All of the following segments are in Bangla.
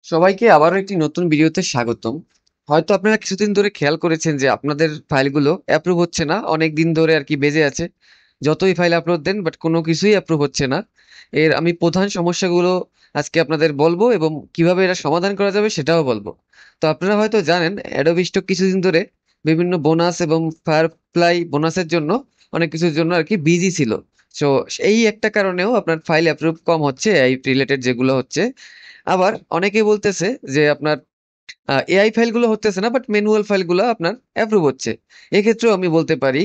সবাইকে আবারও একটি নতুন ভিডিওতে স্বাগতম। হয়তো আপনারা কিছুদিন ধরে খেয়াল করেছেন যে আপনাদের ফাইলগুলো অ্যাপ্রুভ হচ্ছে না, অনেক দিন ধরে আর কি বেজে আছে। যতই ফাইল আপলোড দেন বাট কোনো কিছুই অ্যাপ্রুভ হচ্ছে না। এর আমি প্রধান সমস্যাগুলো আজকে আপনাদের বলবো এবং কিভাবে এটা সমাধান করা যাবে সেটাও বলবো। তো আপনারা হয়তো জানেন অ্যাডোবি স্টক কিছুদিন ধরে বিভিন্ন বোনাস এবং ফায়ারফ্লাই বোনাসের জন্য অনেক কিছুর জন্য আর কি বিজি ছিল। সো এই একটা কারণেও আপনার ফাইল অ্যাপ্রুভ কম হচ্ছে, এই রিলেটেড যেগুলো হচ্ছে। আবার অনেকেই বলতেছে যে আপনার এআই ফাইলগুলো হতেছে না বাট ম্যানুয়াল ফাইলগুলো আপনার অ্যাপ্রুভ হচ্ছে। এক্ষেত্রেও আমি বলতে পারি,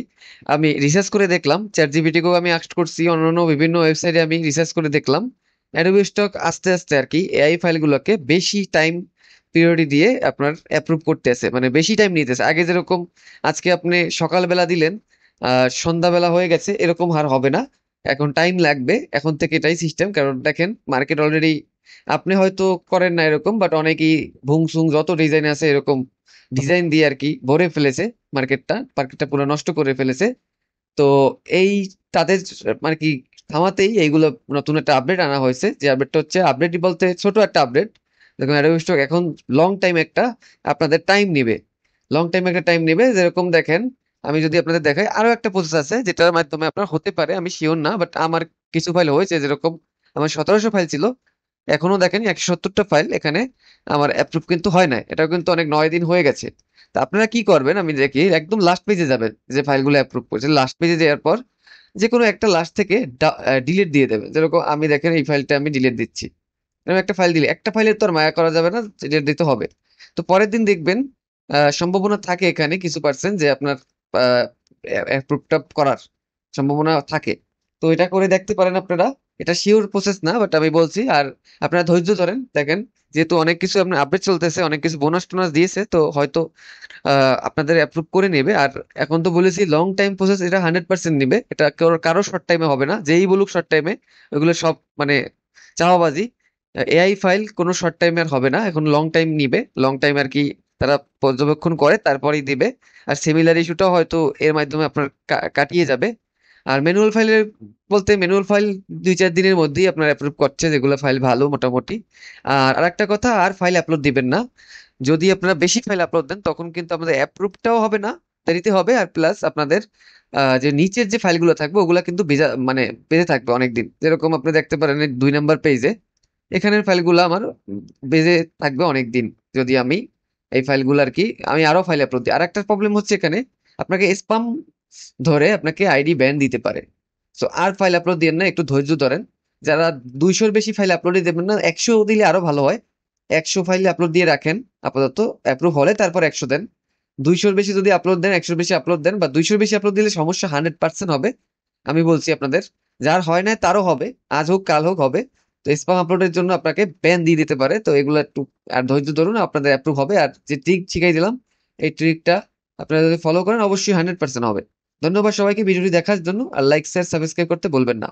আমি রিসার্চ করে দেখলাম, চ্যাট জিপিটিকেও আমি আস্ক করছি, অন্যান্য বিভিন্ন ওয়েবসাইটে আমি রিসার্চ করে দেখলাম অ্যাডোবি স্টক আস্তে আস্তে আর কি এআই ফাইলগুলোকে বেশি টাইম পিরিয়ডি দিয়ে আপনার অ্যাপ্রুভ করতেছে, মানে বেশি টাইম নিতেছে। আগে যেরকম আজকে আপনি সকালবেলা দিলেন, সন্ধ্যাবেলা হয়ে গেছে এরকম আর হবে না, এখন টাইম লাগবে। এখন থেকে এটাই সিস্টেম, কারণ দেখেন মার্কেট অলরেডি, আপনি হয়তো করেন না এরকম বাট অনেকেই ভুংসুং যত ডিজাইন আছে এরকম ডিজাইন দিয়ে আর কি ভরে ফেলেছে, মার্কেটটা পুরো নষ্ট করে ফেলেছে। তো এই তাদের মানে কি থামাতেই এইগুলো নতুন একটা আপডেট আনা হয়েছে, যে আপডেটটা হচ্ছে, আপডেটই বলতে ছোট একটা আপডেট। দেখুন অ্যাডোবি স্টক এখন লং টাইম একটা আপনাদের টাইম নিবে, লং টাইম একটা টাইম নিবে। যেরকম দেখেন, আমি যদি আপনাদের দেখাই, আরো একটা প্রসেস আছে যেটার মাধ্যমে আপনার হতে পারে, আমি শিওর না বাট আমার কিছু ফাইল হয়েছে। যেরকম আমার 1700 ফাইল ছিল, এখনো দেখেন 170টা ফাইল এখানে আমার অ্যাপ্রুভ কিন্তু হয় নাই, এটাও কিন্তু অনেক 9 দিন হয়ে গেছে। তা আপনারা কি করবেন, আমি দেখি একদম লাস্ট পেজে যাবেন, যে ফাইলগুলো অ্যাপ্রুভ করেছে লাস্ট পেজে যাওয়ার পর যে কোনো একটা লাস্ট থেকে ডিলিট দিয়ে দেবেন। যেরকম আমি দেখেন এই ফাইলটা আমি ডিলিট দিচ্ছি। এরকম একটা ফাইল দিলে, একটা ফাইলের তো আর মায়া করা যাবে না, ডিলিট দিতে হবে। তো পরের দিন দেখবেন সম্ভাবনা থাকে এখানে কিছু পার্সেন্ট যে আপনার অ্যাপ্রুভটা করার সম্ভাবনা থাকে। তো এটা করে দেখতে পারেন আপনারা। এটা শিওর প্রসেস না বাট আমি বলছি। আর আপনারা ধৈর্য ধরেন, দেখেন যেহেতু অনেক কিছু আপনার আপডেট চলতেছে, অনেক কিছু বোনাস টোনাস দিয়েছে, তো হয়তো আপনাদের অ্যাপ্রুভ করে নেবে। আর এখন তো বলেছি লং টাইম প্রসেস, এটা 100% নিবে, এটা কারো শর্ট টাইমে হবে না, যেই বলুক শর্ট টাইমে, ওইগুলো সব মানে চাওয়াবাজি। এআই ফাইল কোনো শর্ট টাইমে আর হবে না, এখন লং টাইম নিবে, লং টাইম আর কি তারা পর্যবেক্ষণ করে তারপরেই দিবে। আর সিমিলার ইস্যুটাও হয়তো এর মাধ্যমে আপনার কাটিয়ে যাবে। আর ম্যানুয়াল ফাইলের বলতে, ম্যানুয়াল ফাইল 2-4 দিনের মধ্যেই আপনার অ্যাপ্রুভ করছে, যেগুলো ফাইল ভালো মোটামুটি। আর আরেকটা কথা, আর ফাইল আপলোড দিবেন না। যদি আপনারা বেশি ফাইল আপলোড দেন তখন কিন্তু আমাদের অ্যাপ্রুভটাও হবে না, দেরিতে হবে। আর প্লাস আপনাদের যে নিচের যে ফাইলগুলো থাকবে ওগুলা কিন্তু মানে বেঁচে থাকবে অনেকদিন। যেরকম আপনি দেখতে পারেন এই 2 নম্বর পেজে, এখানের ফাইলগুলো আমার বেঁচে থাকবে অনেক দিন। যদি আমি এই ফাইলগুলো আর কি আমি আরো ফাইল আপলোড দিই। আর একটা প্রবলেম হচ্ছে এখানে, আপনাকে স্পাম ধরে আপনাকে আইডি ব্যান দিতে পারে। সো আর ফাইল আপলোড দিবেন না, একটু ধৈর্য ধরেন। যারা 200-র বেশি ফাইল আপলোডই দেবেন না, 100 দিলে আরো ভালো হয়। 100 ফাইল আপলোড দিয়ে রাখেন আপাতত, অ্যাপ্রুভ হলে তারপর 100 দেন। 200-র বেশি যদি আপলোড দেন, 100-র বেশি আপলোড দেন, বা 200-র বেশি আপলোড দিলে সমস্যা 100% হবে। আমি বলছি আপনাদের, যার হয় না তারও হবে, আজ হোক কাল হোক হবে। তো স্পাম আপলোডের জন্য আপনাকে ব্যান দিয়ে দিতে পারে, তো এগুলো একটু আর ধৈর্য ধরুন, আপনাদের অ্যাপ্রুভ হবে। আর যে ট্রিক শিখাই দিলাম, এই ট্রিকটা আপনারা যদি ফলো করেন অবশ্যই 100% হবে। ধন্যবাদ সবাইকে ভিডিওটি দেখার জন্য, আর লাইক শেয়ার সাবস্ক্রাইব করতে বলবেন না।